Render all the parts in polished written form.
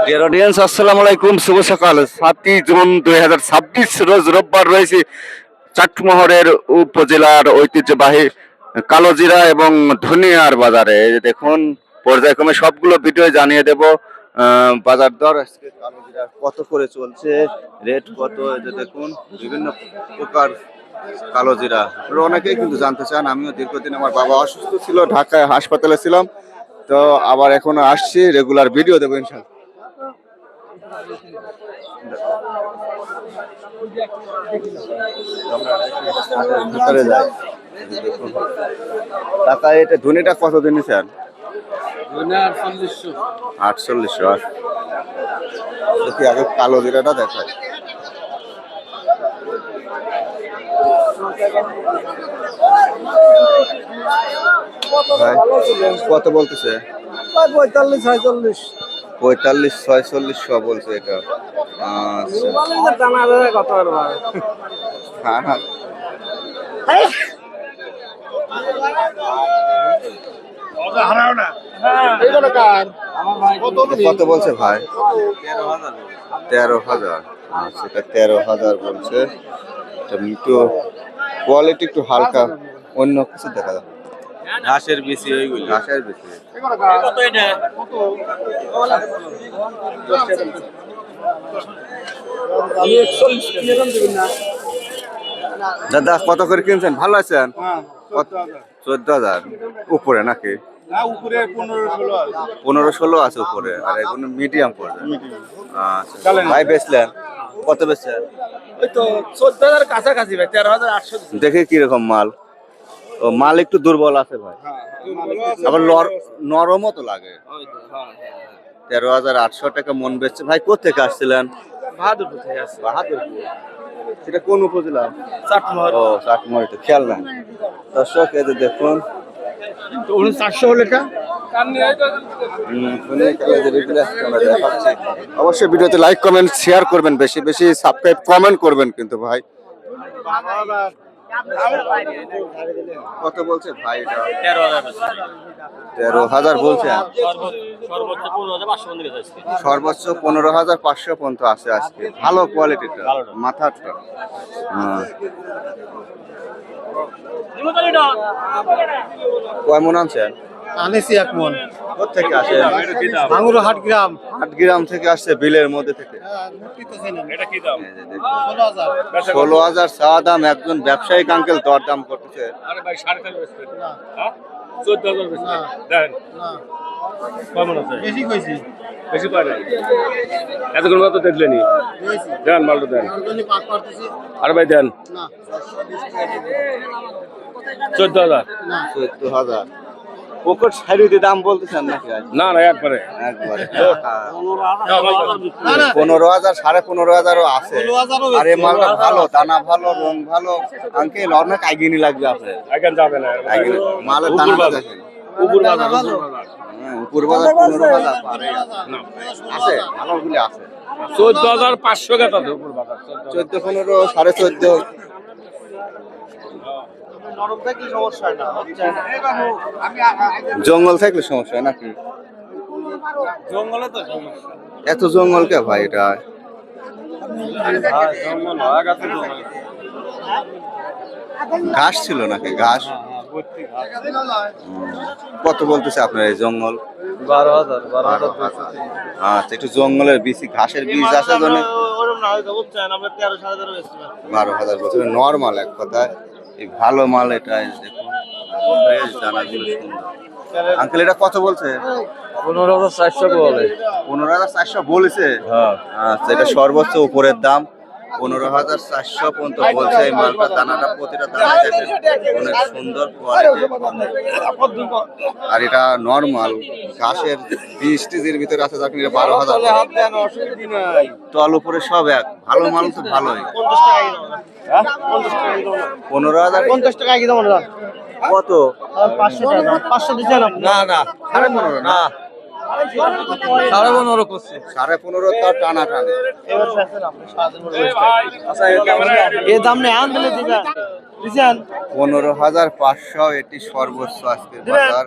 Dear audience, আসসালামু আলাইকুম। শুভ সকাল। 7 জুন 2026 রোজ রোববার রয়েছে চাটমোহরের উপজেলার ঐতিহ্যবাহী কালোজিরা এবং ধনিয়ার বাজারে। এই যে দেখুন, পর্যায়ক্রমে সবগুলো ভিডিও জানিয়ে দেব। বাজার দর আজকে কালোজিরা কত করে চলছে, রেট কত, এই যে দেখুন বিভিন্ন প্রকার কালোজিরা। অনেকেই কিন্তু জানতে চান। আমিও দীর্ঘদিন, আমার বাবা অসুস্থ ছিল, ঢাকায় হাসপাতালে ছিলাম, তো আবার এখন আসছি, রেগুলার ভিডিও দেবো ইনশাল্লাহ। ভিতরে যাই, দেখুন টাকা। এটা ধনিটা কত দিন স্যার? 4800। দেখি আগে কালো জিরাটা দেখায়। কত বলতেছে? 45 46 বলছে এটা। হ্যাঁ হ্যাঁ, কত বলছে ভাই? 13,000। আচ্ছা, এটা 13,000 বলছে। একটু কোয়ালিটি একটু হালকা, অন্য কিছু দেখা যায়। ঘাসের বেশি ওইগুলো। ঘাসের বেশি। দাদা কত করে কিনছেন? ভালো আছেন? 14,000 উপরে নাকি? 15-16 আছে উপরে, আর এগুলো মিডিয়াম পড়বে। আচ্ছা ভাই, বেচলেন কত? বেচলেন ওই তো 14,000 কাছাকাছি ভাই, 13,800। দেখে কিরকম মাল? ও মাল একটু দুর্বল আছে ভাই, আবার নরমও তো লাগে। 13,800 টাকা মন বেচছে ভাই। কোথেকে আসছিলেন? বাহাদুরপুর থেকে আসছে। বাহাদুরপুর। সেটা কোন উপজেলা? চাটমোহর। ও, চাটমোহর। তো খেয়াল নাই দর্শক, এই যে দেখুন 400 হলে এটা অবশ্যই ভিডিওতে লাইক কমেন্ট শেয়ার করবেন, বেশি বেশি সাবস্ক্রাইব কমেন্ট করবেন কিন্তু ভাই। কত বলছে ভাই এটা? 13,000 বলছে। সর্বোচ্চ 15,500 পর্যন্ত আছে আজকে। ভালো কোয়ালিটিটা, মাথাটা। কয় মন আনছেন? আনেছি 1 মন। কোথেকে আসে? ভাঙুর হাটগ্রাম। হাটগ্রাম থেকে আসছে, বিলের মধ্যে থেকে। এটা কি দাম? 16,000 চাওয়া দাম। একজন ব্যবসায়িক আঙ্কেল দর দাম করতেছে। আরে ভাই 4.5 বেচবেন না, হ্যাঁ 14,000 বেচবেন দেন না। কেমন আছে? বেশি কইছি। বেশি পায় না এতক্ষণ মতো দেখলেনি। দেন মালটা দেন। আরে ভাই দেন না 14,000। 14,000 পকেট সাইডে দাম বলতেছেন নাকি? না না, একবারে 15,000, 15,500 আছে। আর এই মালটা ভালো, দানা ভালো, রং ভালো। আঙ্কেল অনেক আইগিনি লাগবে আপনার। এখন যাবে না মালের দানা দেখেন। উপর বাজার উপর বাজার 15,000 আছে, ভালো গুলি আছে। 14,500 টাকা তো উপর বাজার। 14, 15, 14.5। জঙ্গল থাকলে সমস্যা হয় নাকি? জঙ্গলে তো সমস্যা। এত জঙ্গল কে ভাই? এটা জঙ্গল হয়ে গেছে। ঘাস ছিল নাকি? ঘাস। কত বলতেছে আপনার এই জঙ্গল? 12,000। আচ্ছা, একটু জঙ্গলের বেশি ঘাসের বীজ আছে জন্য 12,000 বছর নর্মাল। এক কথায় এই ভালো মাল। এটা দেখুন ফ্রেশ, দানাগুলো সুন্দর। আঙ্কেল এটা কত বলছে? 15,400 বলে। 15,400 বলেছে। আচ্ছা, এটা সর্বোচ্চ উপরের দাম। 15,400 পর্যন্ত বলছে এই মালটা। দানাটা, প্রতিটা দানা দেখেন অনেক সুন্দর কোয়ালিটি। আর এটা নর্মাল ঘাসের 20 কেজির ভিতরে আছে, যখন 12,000। তল উপরে সব এক। ভালো মাল তো ভালোই। 15,000। 50 টাকা কি দাম? কত? 500 টাকা। 500 দিছেন আপনি? না না, 15.5 না। 15.5 করছে। 15.5 তাও টানা টানে। এ দাম নেই আন দিলে দিবেন বুঝছেন 15,500 এটি সর্বোচ্চ আজকের বাজার।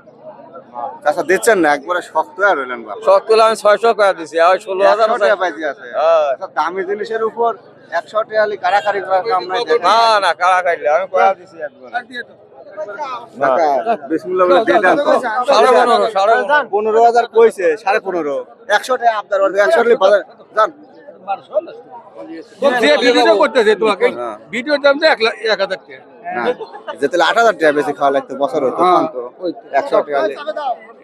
আচ্ছা দিচ্ছেন না একবারে শক্ত আর রইলেন বাবা। শখ করলে আমি 600 করে দিছি আর 16,000 100 টাকা পাইছি আছে। আচ্ছা দামি জিনিসের উপর 100 টাকা হলে কারাকারি করার কাম নাই। না না কারা খাইলে আমি কয়া দিছি একবার কাকা বিসমিল্লাহ বলে দিয়ে দেন তো। 15.5 15,000 কইছে 15.5 100 টাকা আপনার 100 হলে বাজার যান। যে ভিডিও করতেছে তোমাকে হ্যাঁ। ভিডিওর দাম যে 1,000 টাকা না যেতে 8,000 টাকা বেশি খাওয়া লাগতো বছর হতো তো 100 টাকা হলে।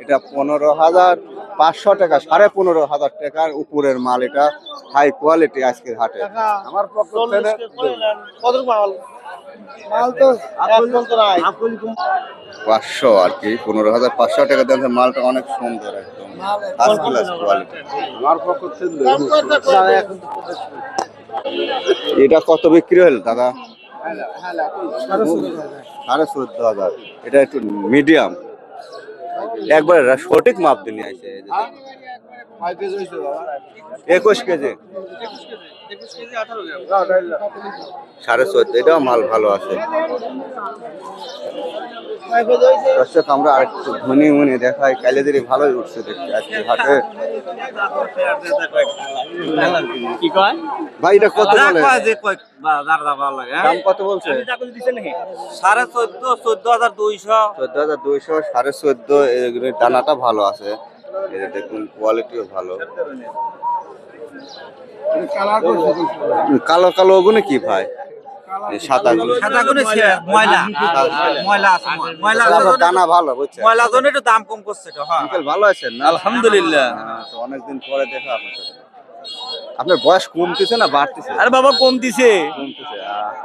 এটা 15,500 টাকা 15,500 টাকার উপরের মাল। এটা হাই কোয়ালিটি আজকের হাটে। আমার পক্ষ থেকে কত মাল মাল তো একদম তো নাই 500 আর কি 15,500 টাকা দেন। মালটা অনেক সুন্দর একদম ফার্স্ট ক্লাস কোয়ালিটি। আমার পক্ষ থেকে এটা কত বিক্রি হলো দাদা? 14,500। এটা একটু মিডিয়াম একবারে সঠিক মাপ দিয়ে নিয়ে আসে। 21 কেজি 14.5 এটাও মাল ভালো আছে। দর্শক আমরা আরেকটু ধনী মনে দেখাই কালেদেরই ভালোই উঠছে দেখছি আজকে হাটে। কি কয় ভাই এটা কত বলে? দাম কত বলছে? 14,500 14,200 14,200 14,500। এগুলো দানাটা ভালো আছে। এই যে দেখুন কোয়ালিটিও ভালো। কালো কালো ওগুলো কি ভাই? এই সাদাগুলো দানা ভালো বুঝছেন। একটু দাম কম করছে তো হ্যাঁ আঙ্কেল ভালো আছেন না? আলহামদুলিল্লাহ তো অনেকদিন পরে দেখা আপনার সাথে। আপনার বয়স কমতেছে না বাড়তেছে? আরে বাবা কম দিছে কমতেছে।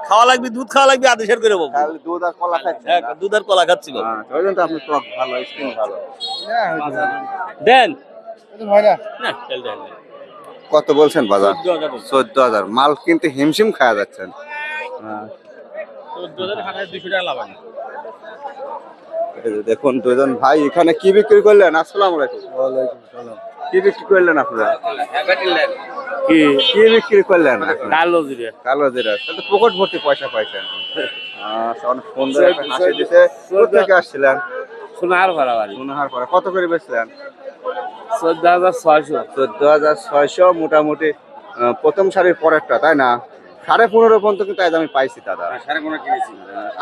খাওয়া লাগবে দুধ খাওয়া লাগবে আদেশের করে বাবু তাহলে দুধ আর কলা খাচ্ছেন না? দুধ আর কলা খাচ্ছি বাবু ওই জন্য তো আপনার ত্বক ভালো স্কিন ভালো। দেন না তেল দেন কত বলছেন বাজার? 14,000। মাল কিন্তু হিমশিম খাওয়া যাচ্ছেন। 14,000 হাজার 200 টাকা লাভ এই যে দেখুন দুজন ভাই এখানে কি বিক্রি করলেন? আসসালামু আলাইকুম। কি বিক্রি করলেন আপনারা? কি কি বিক্রি করলেন? কালো জিরে কালো জিরা। তাহলে পকেট ভর্তি পয়সা পাইছেন। অনেক সুন্দর একটা হাসি দিছে। কোথা থেকে আসছিলেন? সোনার বাড়াবাড়ি মনোহার পরে কত করে বেচলেন? 14,600 14,600 মোটামুটি প্রথম সারির পরেরটা তাই না? 15.5 পর্যন্ত কিন্তু আজ আমি পাইছি দাদা। 15.5 কিনেছি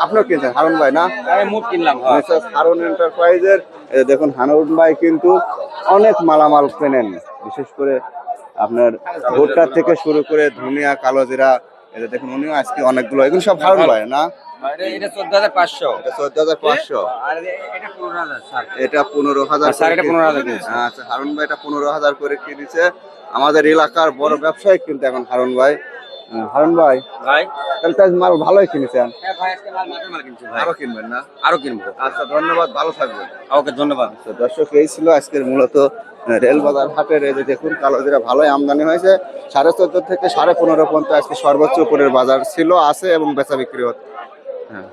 আপনিও কিনছেন হারুন ভাই না? আমি মুখ কিনলাম মিসেস হারুন এন্টারপ্রাইজের। এই দেখুন হারুন ভাই কিন্তু অনেক মালামাল কেনেন, বিশেষ করে আপনার ভুট্টা থেকে শুরু করে ধনিয়া কালো জিরা। এটা দেখুন উনিও আজকে অনেকগুলো এগুলো সব হারুন ভাই না? এটা 14,500 এটা 14,500। আর এটা 15,000 স্যার এটা 15,000 স্যার এটা 15,000 কিনেছি আচ্ছা হারুন ভাই এটা 15,000 করে কিনেছে। আমাদের এলাকার বড় ব্যবসায়ী কিন্তু এখন হারুন ভাই। হারুন ভাই ভাই তাহলে তো আজ মাল ভালোই কিনেছেন। হ্যাঁ ভাই আজকে মাল কিনছি ভাই আরো কিনবেন না? আরো কিনবো আচ্ছা ধন্যবাদ, ভালো থাকবেন। ওকে ধন্যবাদ। তো দর্শক এই ছিল আজকের মূলত রেলবাজার হাটের। এই যে দেখুন কালো জিরা ভালোই আমদানি হয়েছে। 14.5 থেকে 15.5 পর্যন্ত আজকে সর্বোচ্চ উপরের বাজার ছিল আছে এবং বেচা বিক্রি হচ্ছে। হ্যাঁ।